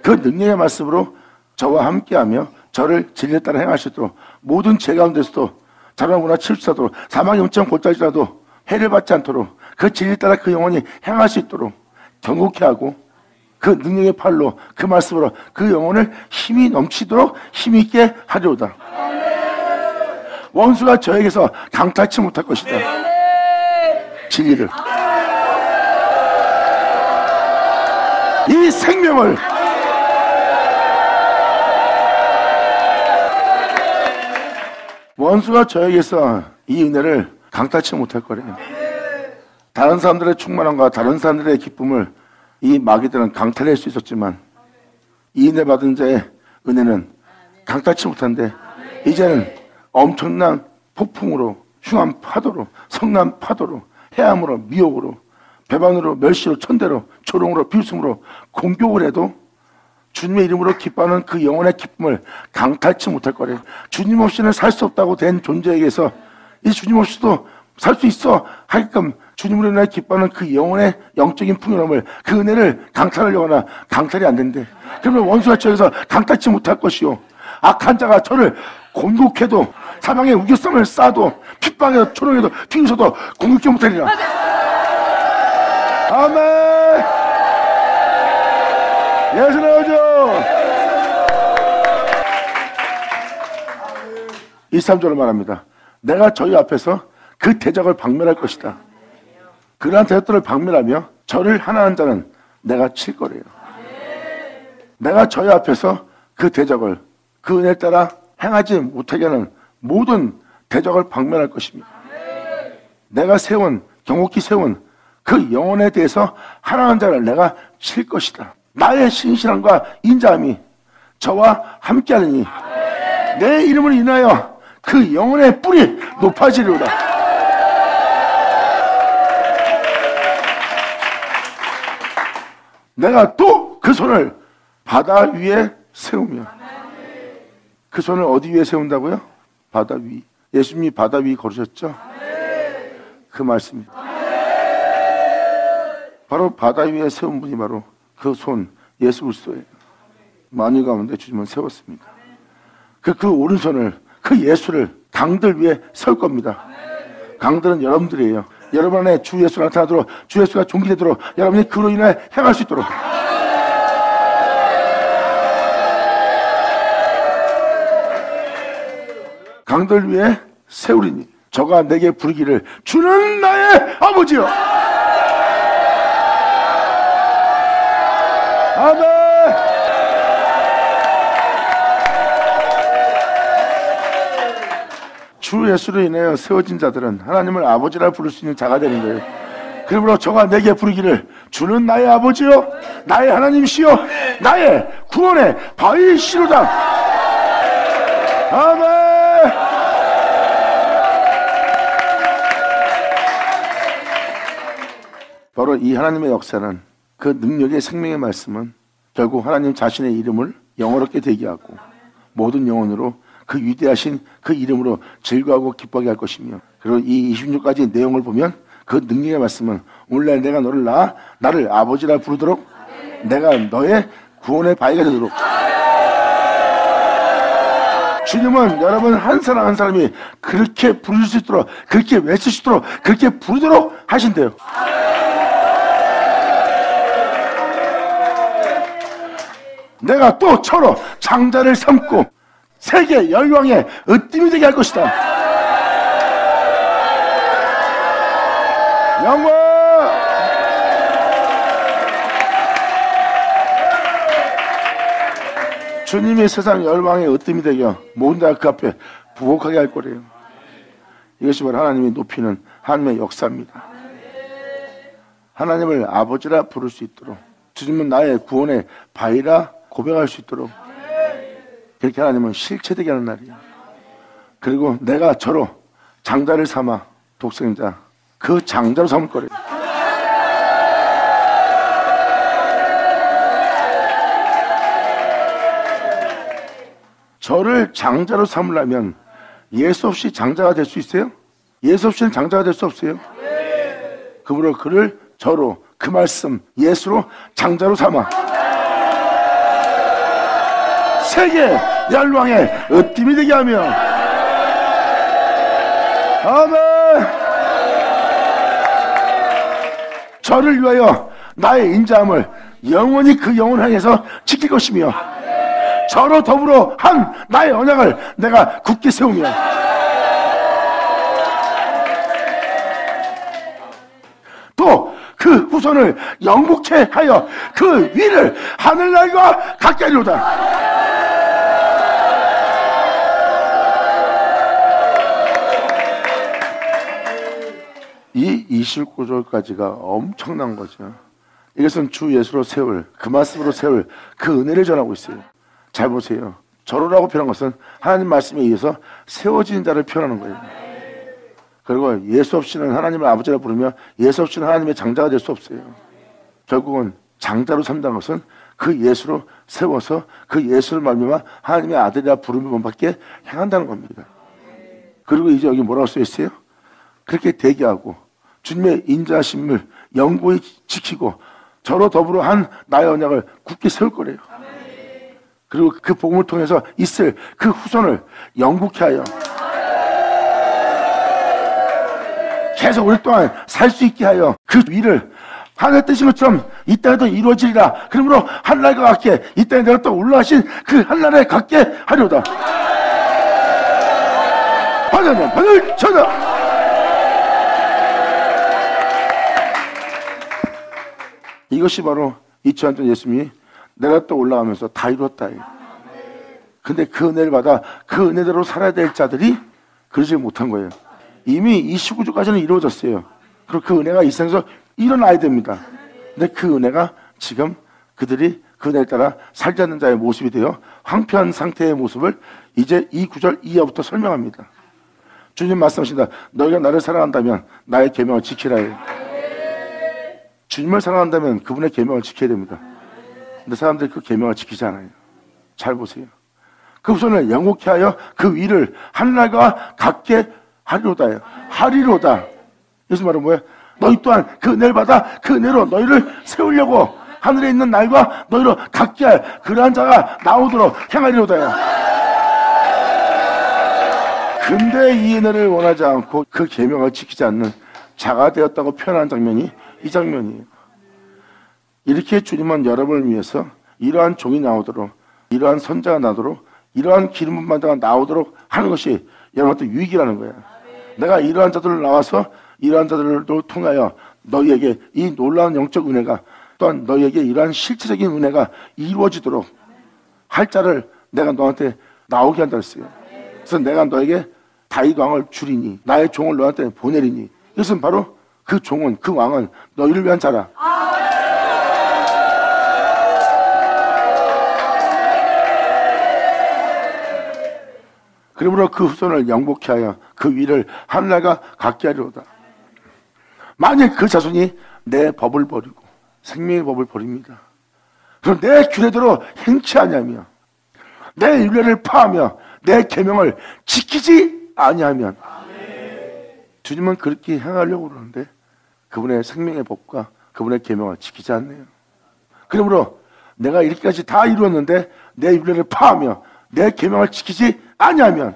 그 능력의 말씀으로 저와 함께하며 저를 진리에 따라 행할 수 있도록 모든 죄 가운데서도 자랑구나 칠수하도록 사망의 음점 골짜기라도 해를 받지 않도록 그 진리에 따라 그 영혼이 행할 수 있도록 견고케 하고 그 능력의 팔로 그 말씀으로 그 영혼을 힘이 넘치도록 힘있게 하리로다. 원수가 저에게서 강탈치 못할 것이다. 진리를, 이 생명을 원수가 저에게서 이 은혜를 강탈치 못할 거래요. 다른 사람들의 충만함과 다른 사람들의 기쁨을 이 마귀들은 강탈할 수 있었지만 이 은혜 받은 자의 은혜는 강탈치 못한데 이제는 엄청난 폭풍으로, 흉한 파도로, 성난 파도로, 해함으로, 미혹으로, 배반으로, 멸시로, 천대로, 조롱으로, 비웃음으로 공격을 해도 주님의 이름으로 기뻐하는 그 영혼의 기쁨을 강탈치 못할 거래요. 주님 없이는 살 수 없다고 된 존재에게서 이 주님 없이도 살 수 있어 하게끔 주님으로 인하여 기뻐하는 그 영혼의 영적인 풍요함을, 그 은혜를 강탈하려고 하나 강탈이 안 된대. 그러면 원수가 저에서 강탈치 못할 것이요, 악한 자가 저를 공격해도, 사방에 우겨쌈을 싸도, 핍박해도, 초롱해도, 비웃어도 공격지 못하리라. 아멘. 예수 나오죠. 23절을 말합니다. 내가 저희 앞에서 그 대적을 박멸할 것이다. 그러한 대적들을 박멸하며 저를 하나하는 자는 내가 칠 거래요. 내가 저희 앞에서 그 대적을, 그 은혜를 따라 행하지 못하게 하는 모든 대적을 박멸할 것입니다. 내가 세운, 경옥히 세운 그 영혼에 대해서 하나하는 자를 내가 칠 것이다. 나의 신실함과 인자함이 저와 함께하느니 내 이름을 인하여 그 영혼의 뿔이 높아지리로다. 내가 또 그 손을 바다 위에 세우며, 그 손을 어디 위에 세운다고요? 바다 위. 예수님이 바다 위 걸으셨죠? 그 말씀입니다. 바로 바다 위에 세운 분이 바로 그 손, 예수 그리스도예요. 만유 가운데 주님은 세웠습니다. 그 오른손을, 그 예수를 강들 위에 세울 겁니다. 강들은 여러분들이에요. 여러분 안에 주 예수가 나타나도록, 주 예수가 존귀되도록, 여러분이 그로 인해 행할 수 있도록. 강들 위에 세우리니 저가 내게 부르기를 주는 나의 아버지요. 아멘. 주 예수로 인하여 세워진 자들은 하나님을 아버지라 부를 수 있는 자가 되는 거예요. 그러므로 저가 내게 부르기를 주는 나의 아버지요, 나의 하나님이시요, 나의 구원의 바위시로다. 아멘. 바로 이 하나님의 역사는, 그 능력의 생명의 말씀은 결국 하나님 자신의 이름을 영어롭게 되게 하고 모든 영혼으로 그 위대하신 그 이름으로 즐거워하고 기뻐하게 할 것이며, 그리고 이 26가지 내용을 보면 그 능력의 말씀은 오늘날 내가 너를 낳아 나를 아버지라 부르도록, 내가 너의 구원의 바위가 되도록. 주님은 여러분 한 사람 한 사람이 그렇게 부를 수 있도록, 그렇게 외칠 수 있도록, 그렇게 부르도록 하신대요. 내가 또 처로 장자를 삼고 세계 열왕의 으뜸이 되게 할 것이다. 영광. 주님이 세상 열방의 으뜸이 되겨 모든 자가 그 앞에 부복하게 할 거래요. 이것이 바로 하나님이 높이는 하나님의 역사입니다. 하나님을 아버지라 부를 수 있도록, 주님은 나의 구원의 바위라 고백할 수 있도록, 그렇게 하나님은 실체되게 하는 날이에요. 그리고 내가 저로 장자를 삼아, 독생자 그 장자로 삼을 거래요. 저를 장자로 삼으려면 예수 없이 장자가 될 수 있어요? 예수 없이는 장자가 될 수 없어요. 그러므로 그를 저로, 그 말씀 예수로 장자로 삼아 세계 열방의 으뜸이 되게 하며, 아멘. 저를 위하여 나의 인자함을 영원히 그 영혼을 향해서 지킬 것이며, 저로 더불어 한 나의 언약을 내가 굳게 세우며, 또 그 후손을 영국케 하여 그 위를 하늘날과 같게 하리로다. 이 29절까지가 엄청난 거죠. 이것은 주 예수로 세울, 그 말씀으로 세울 그 은혜를 전하고 있어요. 잘 보세요. 저로라고 표현한 것은 하나님 말씀에 의해서 세워진 자를 표현하는 거예요. 그리고 예수 없이는 하나님을 아버지라 부르며 예수 없이는 하나님의 장자가 될 수 없어요. 결국은 장자로 산다는 것은 그 예수로 세워서 그 예수를 말미암아 하나님의 아들이라 부르는 것밖에 행한다는 겁니다. 그리고 이제 여기 뭐라고 써 있어요? 그렇게 대기하고 주님의 인자하심을 영구히 지키고 저로 더불어 한 나의 언약을 굳게 세울 거래요. 그리고 그 복음을 통해서 있을 그 후손을 영국케 하여 계속 오랫동안 살 수 있게 하여 그 위를 하늘 뜻인 것처럼 이 땅에도 이루어지리라. 그러므로 하늘과 같게 이 땅에 내가 또 올라가신 그 하늘에 같게 하려다. 하나님 하늘 전하. 이것이 바로 2000년 전 예수님이 내가 또 올라가면서 다 이루었다. 근데 그 은혜를 받아 그 은혜대로 살아야 될 자들이 그러지 못한 거예요. 이미 29주까지는 이루어졌어요. 그리고 그 은혜가 이 세상에서 일어나야 됩니다. 근데 그 은혜가 지금 그들이 그 은혜에 따라 살지 않는 자의 모습이 되어 황폐한 상태의 모습을 이제 이 9절 이하부터 설명합니다. 주님 말씀하신다. 너희가 나를 사랑한다면 나의 계명을 지키라 해요. 주님을 사랑한다면 그분의 계명을 지켜야 됩니다. 근데 사람들이 그 계명을 지키지 않아요. 잘 보세요. 그 후손을 영국케 하여 그 위를 하늘과 같게 하리로다요. 하리로다. 예수 말은 뭐예요? 너희 또한 그 은혜를 받아 그 은혜로 너희를 세우려고 하늘에 있는 날과 너희로 같게 할 그러한 자가 나오도록 행하리로다요. 근데 이 은혜를 원하지 않고 그 계명을 지키지 않는 자가 되었다고 표현한 장면이 이 장면이에요. 이렇게 주님은 여러분을 위해서 이러한 종이 나오도록, 이러한 선자가 나도록, 이러한 기름 부은 자가 나오도록 하는 것이 여러분한테 유익이라는 거예요. 내가 이러한 자들을 나와서 이러한 자들도 통하여 너희에게 이 놀라운 영적 은혜가, 또한 너희에게 이러한 실체적인 은혜가 이루어지도록 할 자를 내가 너한테 나오게 한다 했어요. 그래서 내가 너에게 다윗 왕을 주리니 나의 종을 너한테 보내리니, 이것은 바로 그 종은, 그 왕은 너희를 위한 자라. 그러므로 그 후손을 영복케 하여 그 위를 하늘과 같게 하리로다. 만약 그 자손이 내 법을 버리고 생명의 법을 버립니다. 그럼 내 규례대로 행치 아니하며 내 율례를 파하며 내 계명을 지키지 아니하면, 주님은 그렇게 행하려고 그러는데 그분의 생명의 법과 그분의 계명을 지키지 않네요. 그러므로 내가 이렇게까지 다 이루었는데 내 율례를 파하며 내 계명을 지키지 아니하면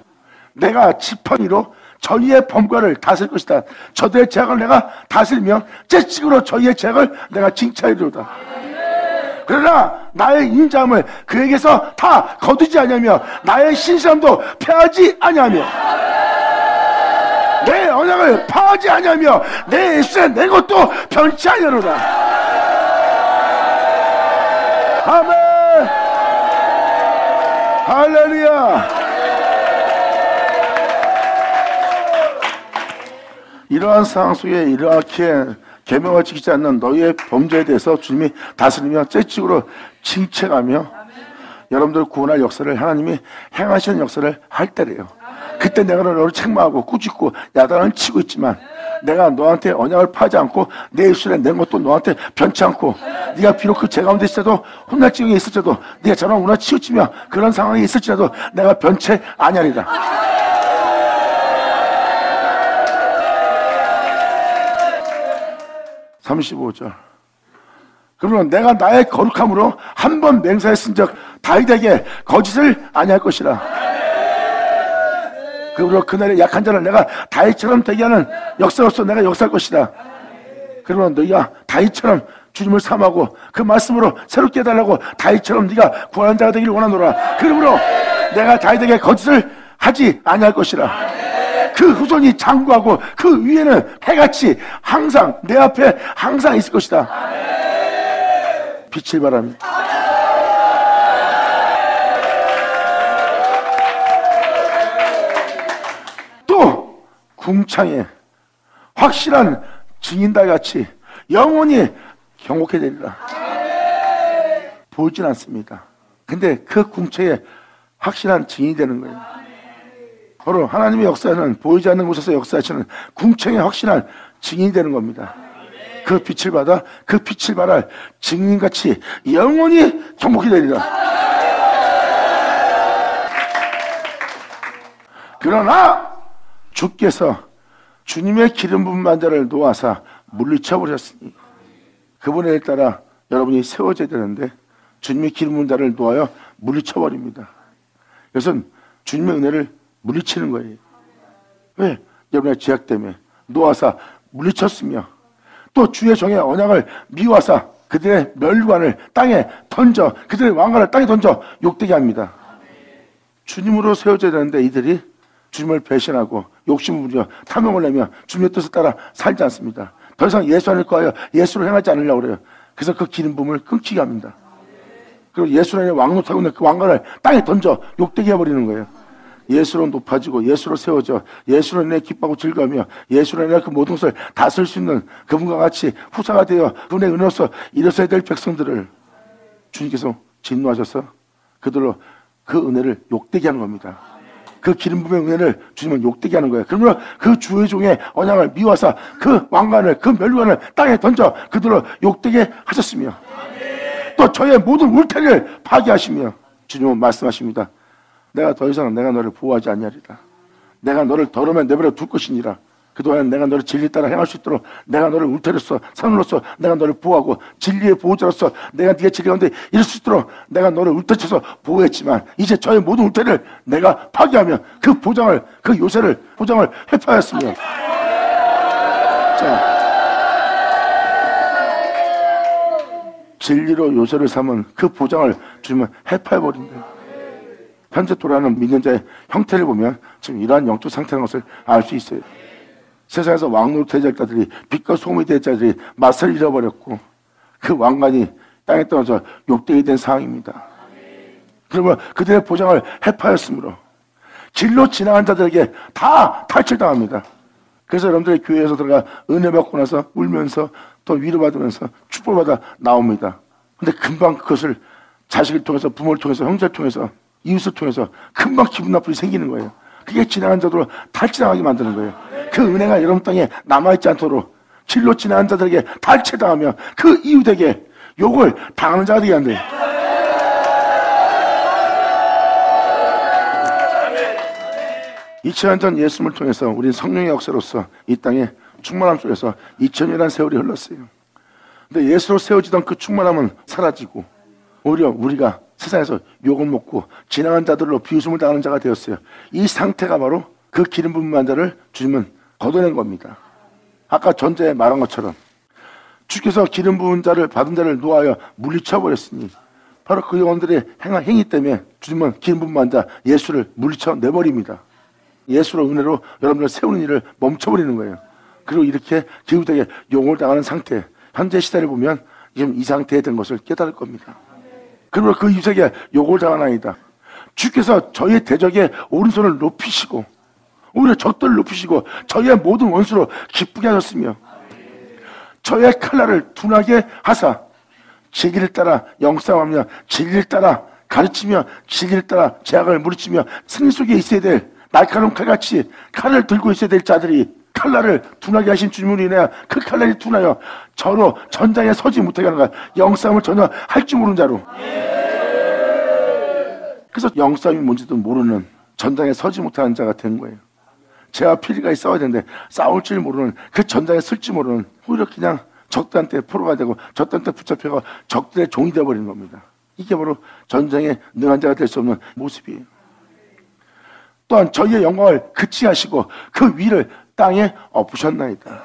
내가 지팡이로 저희의 범과를 다스릴 것이다. 저들의 죄악을 내가 다스리며 채찍으로 저희의 죄악을 내가 징차하리로다. 그러나 나의 인자함을 그에게서 다 거두지 아니하며 나의 신실함도 패하지 아니하며 내 언약을 언약을 파하지 아니하며 내 예수에 내 것도 변치 아니하노라. 아멘. 할렐루야. 이러한 상황 속에 이렇게 계명을 지키지 않는 너희의 범죄에 대해서 주님이 다스리며 채찍으로 칭책하며 여러분들 구원할 역사를 하나님이 행하시는 역사를 할 때래요. 그때 내가 너를 책망하고 꾸짖고 야단을 치고 있지만 내가 너한테 언약을 파지 않고 내 입술에 낸 것도 너한테 변치 않고 네가 비록 그 죄 가운데 있어도 혼날 지경에 있을지라도 네가 저런 문화 치우치며 그런 상황이 있을지라도 내가 변치 아니하리라. 35절. 그러면 내가 나의 거룩함으로 한 번 맹세했은즉 다윗에게 거짓을 아니할 것이라. 그러므로 그날의 약한 자를 내가 다윗처럼 되게 하는 역사로서 내가 역사할 것이다. 그러면 너희가 다윗처럼 주님을 삼하고 그 말씀으로 새롭게 해달라고 다윗처럼 네가 구하는 자가 되기를 원하노라. 그러므로 내가 다윗에게 거짓을 하지 아니할 것이라. 그 후손이 장구하고 그 위에는 해같이 항상 내 앞에 항상 있을 것이다. 빛을 바랍니다. 또 궁창에 확실한 증인달 같이 영원히 경고케 되리라. 보이진 않습니다. 근데 그 궁창에 확실한 증인이 되는 거예요. 바로 하나님의 역사는 보이지 않는 곳에서 역사하시는 궁창에 확실한 증인이 되는 겁니다. 그 빛을 받아 그 빛을 발할 증인같이 영원히 경복이 되리라. 그러나 주께서 주님의 기름 부은 만자를 놓아사 물리쳐 버렸으니 그분에 따라 여러분이 세워져야 되는데 주님의 기름 부은 자를 놓아여 물리쳐 버립니다. 그것은 주님의 은혜를 물리치는 거예요. 왜? 여러분의 죄악 때문에 놓아사 물리쳤으며 또 주의 종의 언약을 미워하사 그들의 멸관을 땅에 던져 그들의 왕관을 땅에 던져 욕되게 합니다. 주님으로 세워져야 되는데 이들이 주님을 배신하고 욕심을 부려 탐욕을 내며 주님의 뜻을 따라 살지 않습니다. 더 이상 예수 안을 거하여 예수를 행하지 않으려고 그래요. 그래서 그 기름 부음을 끊기게 합니다. 그리고 예수 안에 왕노타고 있는 그 왕관을 땅에 던져 욕되게 해버리는 거예요. 예수로 높아지고 예수로 세워져 예수로 인해 기뻐하고 즐거우며 예수로 인해 그 모든 것을 다스릴 수 있는 그분과 같이 후사가 되어 그분의 은혜로서 일어서야 될 백성들을 주님께서 진노하셔서 그들로 그 은혜를 욕되게 하는 겁니다. 그 기름 부음의 은혜를 주님은 욕되게 하는 거예요. 그러므로 그 주의 종의 언약을 미워하사 그 왕관을 그 멸관을 땅에 던져 그들로 욕되게 하셨으며 또 저의 모든 울타리를 파괴하시며 주님은 말씀하십니다. 내가 더 이상 내가 너를 보호하지 아니하리라. 내가 너를 더러면 내버려 둘 것이니라. 그동안 내가 너를 진리 따라 행할 수 있도록 내가 너를 울타리로서 선으로서 내가 너를 보호하고 진리의 보호자로서 내가 네가 진리 가운데 이룰 수 있도록 내가 너를 울타쳐서 보호했지만 이제 저의 모든 울타리를 내가 파괴하며 그 보장을 그 요새를 보장을 회파하였으며 자 진리로 요새를 삼은 그 보장을 주님은 회파해버린다. 현재 돌아가는 믿는 자의 형태를 보면 지금 이러한 영적 상태라는 것을 알 수 있어요. 세상에서 왕노릇 대적자들이 빛과 소금이 된 자들이 맛을 잃어버렸고 그 왕관이 땅에 떨어져 욕되게 된 상황입니다. 그러면 그들의 보장을 회파하였으므로 길로 지나간 자들에게 다 탈출당합니다. 그래서 여러분들의 교회에서 들어가 은혜 받고 나서 울면서 또 위로받으면서 축복받아 나옵니다. 근데 금방 그것을 자식을 통해서 부모를 통해서 형제를 통해서 이웃을 통해서 금방 기분 나쁘게 생기는 거예요. 그게 지나간 자들로 탈취당하게 만드는 거예요. 그 은혜가 여러분 땅에 남아있지 않도록 길로 지나간 자들에게 탈취당하며 그 이웃에게 욕을 당하는 자가 되게 한대요. 2000년 전 예수님을 통해서 우리는 성령의 역사로서 이 땅에 충만함 속에서 2000년이라는 세월이 흘렀어요. 근데 예수로 세워지던 그 충만함은 사라지고 오히려 우리가 세상에서 욕을 먹고 지나간 자들로 비웃음을 당하는 자가 되었어요. 이 상태가 바로 그 기름 부은 만자를 주님은 걷어낸 겁니다. 아까 전제에 말한 것처럼 주께서 기름 부은 자를 받은 자를 놓아여 물리쳐 버렸으니 바로 그 영혼들의 행위 때문에 주님은 기름 부은 만자 예수를 물리쳐 내버립니다. 예수로 은혜로 여러분들 세우는 일을 멈춰버리는 거예요. 그리고 이렇게 기후되게 용을 당하는 상태, 현재 시대를 보면 지금 이 상태에 된 것을 깨달을 겁니다. 그리고 그 유색에 욕을 당하나이다. 주께서 저희의 대적에 오른손을 높이시고 오히려 적들을 높이시고 저희의 모든 원수로 기쁘게 하셨으며 저희의 칼날을 둔하게 하사 진리를 따라 영싸움하며 진리를 따라 가르치며 진리를 따라 제약을 무르치며 승리 속에 있어야 될 날카로운 칼같이 칼을 들고 있어야 될 자들이 칼날을 둔하게 하신 주님으로 인하여 그 칼날이 둔하여 저로 전장에 서지 못하게 하는 거야. 영싸움을 전혀 할 줄 모르는 자로. 그래서 영싸움이 뭔지도 모르는 전장에 서지 못하는 자가 된 거예요. 제와 필리가 싸워야 되는데 싸울 줄 모르는 그 전장에 설지 모르는 오히려 그냥 적들한테 포로가 되고 적들한테 붙잡혀가 적들의 종이 되어버리는 겁니다. 이게 바로 전쟁에 능한 자가 될 수 없는 모습이에요. 또한 저희의 영광을 그치하시고 그 위를 땅에 엎으셨나이다.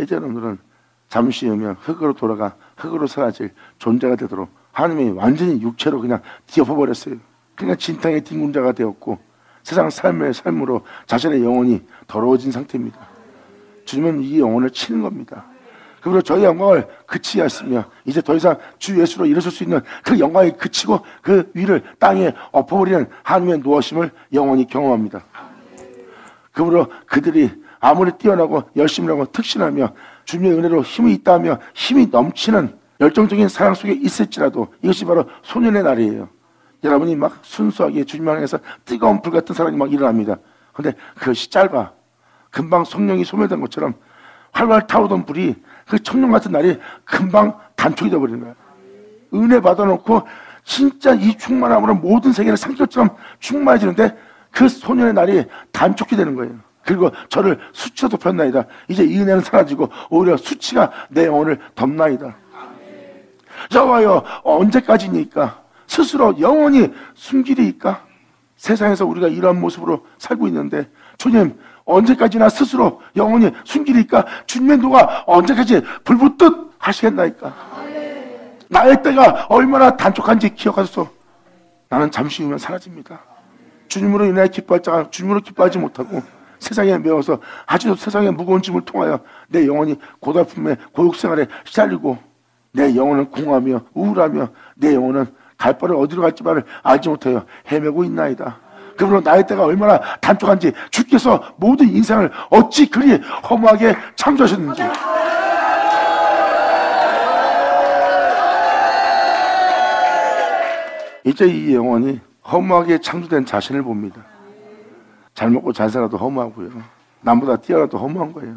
이제 여러분들은 잠시 후면 흙으로 돌아가 흙으로 사라질 존재가 되도록 하나님이 완전히 육체로 그냥 뒤엎어버렸어요. 그냥 진탕에 뒹군 자가 되었고 세상 삶의 삶으로 자신의 영혼이 더러워진 상태입니다. 주님은 이 영혼을 치는 겁니다. 그리고 저희 영광을 그치하시며 이제 더 이상 주 예수로 일어설 수 있는 그 영광이 그치고 그 위를 땅에 엎어버리는 하나님의 노하심을 영원히 경험합니다. 그러므로 그들이 아무리 뛰어나고 열심히 하고 특신하며 주님의 은혜로 힘이 있다며 힘이 넘치는 열정적인 사랑 속에 있을지라도 이것이 바로 소년의 날이에요. 여러분이 막 순수하게 주님을 향해서 뜨거운 불 같은 사랑이 막 일어납니다. 그런데 그것이 짧아. 금방 성령이 소멸된 것처럼 활활 타오던 불이 그 청룡 같은 날이 금방 단축이 되어버리는 거야. 은혜 받아놓고 진짜 이 충만함으로 모든 세계를 상처처럼 충만해지는데 그 소년의 날이 단축이 되는 거예요. 그리고 저를 수치로 덮였나이다. 이제 이 은혜는 사라지고 오히려 수치가 내 영혼을 덮나이다. 여호와여 언제까지니까 스스로 영원히 숨기리이까? 세상에서 우리가 이런 모습으로 살고 있는데 주님 언제까지나 스스로 영원히 숨기리이까? 주님의 노가 언제까지 불붙듯 하시겠나이까? 나의 때가 얼마나 단축한지 기억하소서. 나는 잠시 후면 사라집니다. 주님으로 인해 기뻐할 자가 주님으로 기뻐하지 못하고 세상에 매워서 아직도 세상의 무거운 짐을 통하여 내 영혼이 고달픔에 고육생활에 시달리고 내 영혼은 공허하며 우울하며 내 영혼은 갈 바를 어디로 갈지만을 알지 못하여 헤매고 있나이다. 그러므로 나의 때가 얼마나 단축한지 주께서 모든 인생을 어찌 그리 허무하게 창조하셨는지 이제 이 영혼이 허무하게 창조된 자신을 봅니다. 잘 먹고 잘 살아도 허무하고요. 남보다 뛰어나도 허무한 거예요.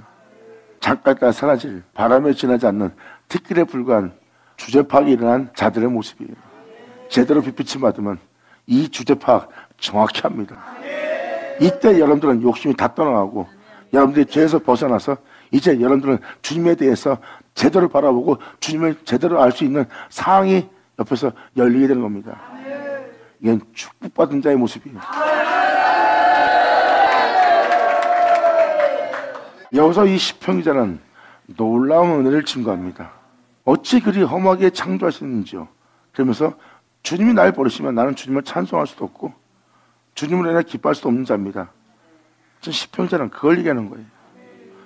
잠깐 있다 사라질 바람에 지나지 않는 티끌에 불과한 주제 파악이 일어난 자들의 모습이에요. 제대로 빛빛을 받으면 이 주제 파악 정확히 합니다. 이때 여러분들은 욕심이 다 떠나가고 여러분들이 죄에서 벗어나서 이제 여러분들은 주님에 대해서 제대로 바라보고 주님을 제대로 알 수 있는 상황이 옆에서 열리게 되는 겁니다. 이건 축복받은 자의 모습이에요. 여기서 이 시편 기자는 놀라운 은혜를 증거합니다. 어찌 그리 험하게 창조하시는지요. 그러면서 주님이 날 버리시면 나는 주님을 찬송할 수도 없고 주님으로 인해 기뻐할 수도 없는 자입니다. 시편 기자는 그걸 얘기하는 거예요.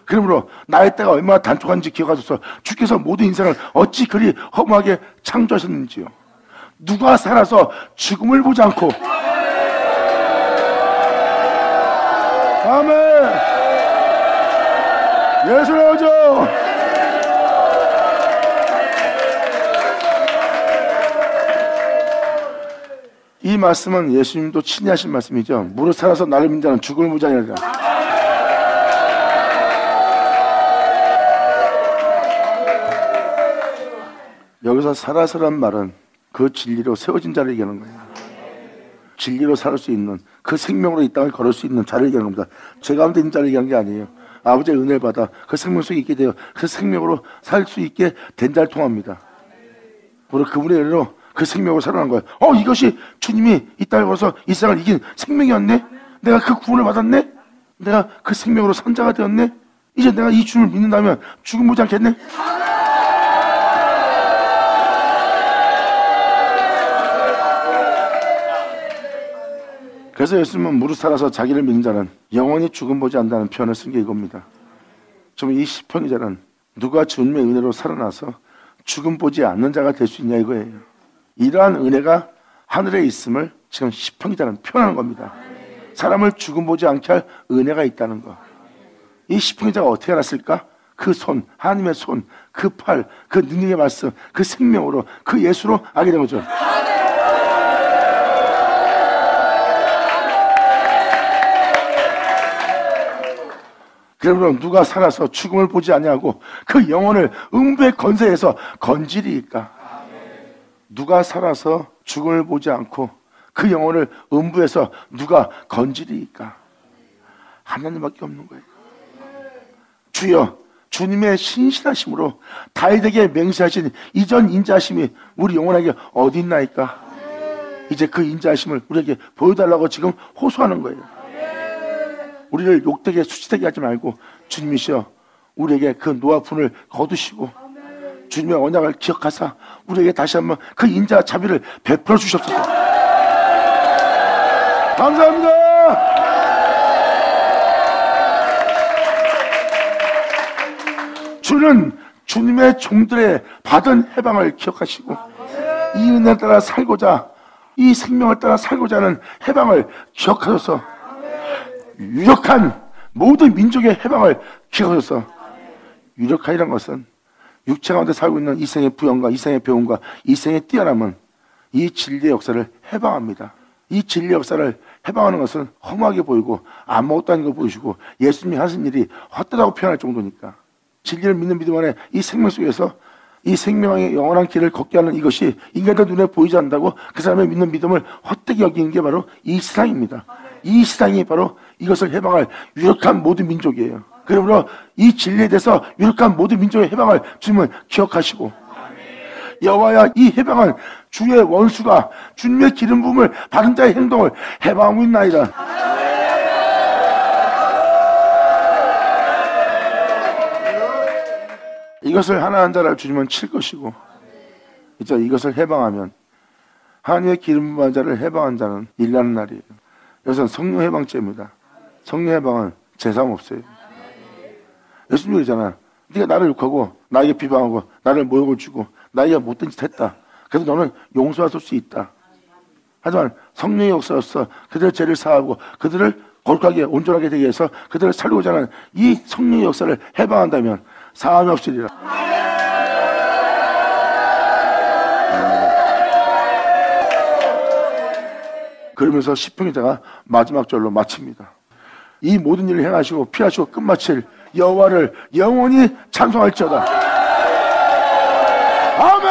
그러므로 나의 때가 얼마나 단축한지 기억하소서. 주께서 모든 인생을 어찌 그리 험하게 창조하셨는지요. 누가 살아서 죽음을 보지 않고 아멘. 예수 나오죠. 이 말씀은 예수님도 친히 하신 말씀이죠. 무릇 살아서 나를 믿는 자는 죽음을 보지 아니하리라. 여기서 살아서란 말은 그 진리로 세워진 자를 얘기하는 거예요. 진리로 살 수 있는 그 생명으로 이 땅을 걸을 수 있는 자를 얘기하는 겁니다. 죄 가운데 있는 자를 얘기하는 게 아니에요. 아버지의 은혜를 받아 그 생명 속에 있게 되어 그 생명으로 살 수 있게 된 자를 통합니다. 우리 그분의 은혜로 그 생명으로 살아난 거예요. 이것이 주님이 이 땅에 와서 이 세상을 이긴 생명이었네? 내가 그 구원을 받았네? 내가 그 생명으로 산 자가 되었네? 이제 내가 이 주님을 믿는다면 죽음 보지 않겠네? 그래서 예수님은 무릇 살아서 자기를 믿는 자는 영원히 죽음 보지 않는다는 표현을 쓴 게 이겁니다. 좀 이 시편기자는 누가 주님의 은혜로 살아나서 죽음 보지 않는 자가 될 수 있냐 이거예요. 이러한 은혜가 하늘에 있음을 지금 시편기자는 표현하는 겁니다. 사람을 죽음 보지 않게 할 은혜가 있다는 거. 이 시편기자가 어떻게 알았을까? 그 손, 하나님의 손, 그 팔, 그 능력의 말씀, 그 생명으로, 그 예수로 알게 된 거죠. 그러므로 누가 살아서 죽음을 보지 아니하고 그 영혼을 음부의 권세에서 건지리이까? 누가 살아서 죽음을 보지 않고 그 영혼을 음부에서 누가 건지리이까? 하나님밖에 없는 거예요. 주여, 주님의 신실하심으로 다윗에게 맹세하신 이전 인자하심이 우리 영혼에게 어디 있나이까? 이제 그 인자하심을 우리에게 보여달라고 지금 호소하는 거예요. 우리를 욕되게 수치되게 하지 말고 주님이시여 우리에게 그 노와 분을 거두시고 주님의 언약을 기억하사 우리에게 다시 한번 그 인자와 자비를 베풀어 주셨소서. 감사합니다. 주는 주님의 종들의 받은 해방을 기억하시고 이 은혜를 따라 살고자, 이 생명을 따라 살고자 하는 해방을 기억하셔서 유력한 모든 민족의 해방을 기억하셔서, 유력한이란 것은 육체 가운데 살고 있는 이생의 부영과 이생의 배움과 이생의 뛰어남은 이 진리의 역사를 해방합니다. 이 진리의 역사를 해방하는 것은 험하게 보이고 아무것도 아닌 걸 보이시고 예수님이 하신 일이 헛되다고 표현할 정도니까, 진리를 믿는 믿음 안에 이 생명 속에서 이 생명의 영원한 길을 걷게 하는 이것이 인간의 눈에 보이지 않는다고 그 사람의 믿는 믿음을 헛되게 여기는 게 바로 이 시상입니다. 이 시상이 바로 이것을 해방할 유력한 모든 민족이에요. 그러므로 이 진리에 대해서 유력한 모든 민족의 해방을 주님은 기억하시고, 여호와야 이 해방은 주의 원수가 주님의 기름 부음을 받은 자의 행동을 해방하고 있나이다. 이것을 하나한 자를 주님은 칠 것이고, 이제 이것을 해방하면 하나님의 기름 부음한 자를 해방한 자는 일하는 날이에요. 이것은 성령 해방죄입니다. 성령 해방은 재산 없어요. 예수님이 그러잖아. 네가 나를 욕하고 나에게 비방하고 나를 모욕을 주고 나에게 못된 짓 했다. 그래서 너는 용서할 수 있다. 하지만 성령의 역사로서 그들의 죄를 사하고 그들을 거룩하게 온전하게 되게 해서 그들을 살리고자 하는 이 성령의 역사를 해방한다면 사함이 없으리라. 그러면서 시편기자가 마지막 절로 마칩니다. 이 모든 일을 행하시고 피하시고 끝마칠 여호와를 영원히 찬송할지어다. 아멘!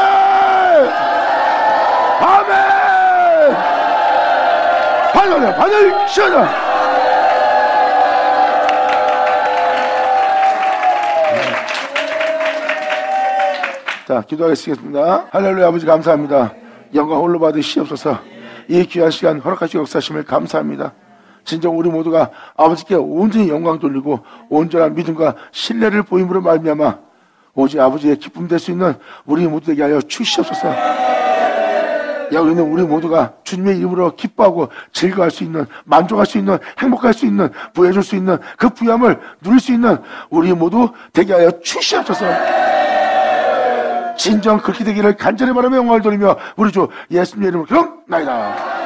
아멘! 받을지어다. 자, 기도하겠습니다. 할렐루야. 아버지 감사합니다. 영광 홀로 받으시옵소서. 이 귀한 시간 허락하시고 역사하심을 감사합니다. 진정 우리 모두가 아버지께 온전히 영광 돌리고 온전한 믿음과 신뢰를 보임으로 말미암아 오직 아버지의 기쁨 될 수 있는 우리 모두 되게 하여 주시옵소서. 야, 우리는 우리 모두가 주님의 이름으로 기뻐하고 즐거워할 수 있는, 만족할 수 있는, 행복할 수 있는, 부해줄 수 있는 그 부함을 누릴 수 있는 우리 모두 되게 하여 주시옵소서. 진정 그렇게 되기를 간절히 바라며 영광을 돌리며 우리 주 예수님의 이름으로 기도나이다.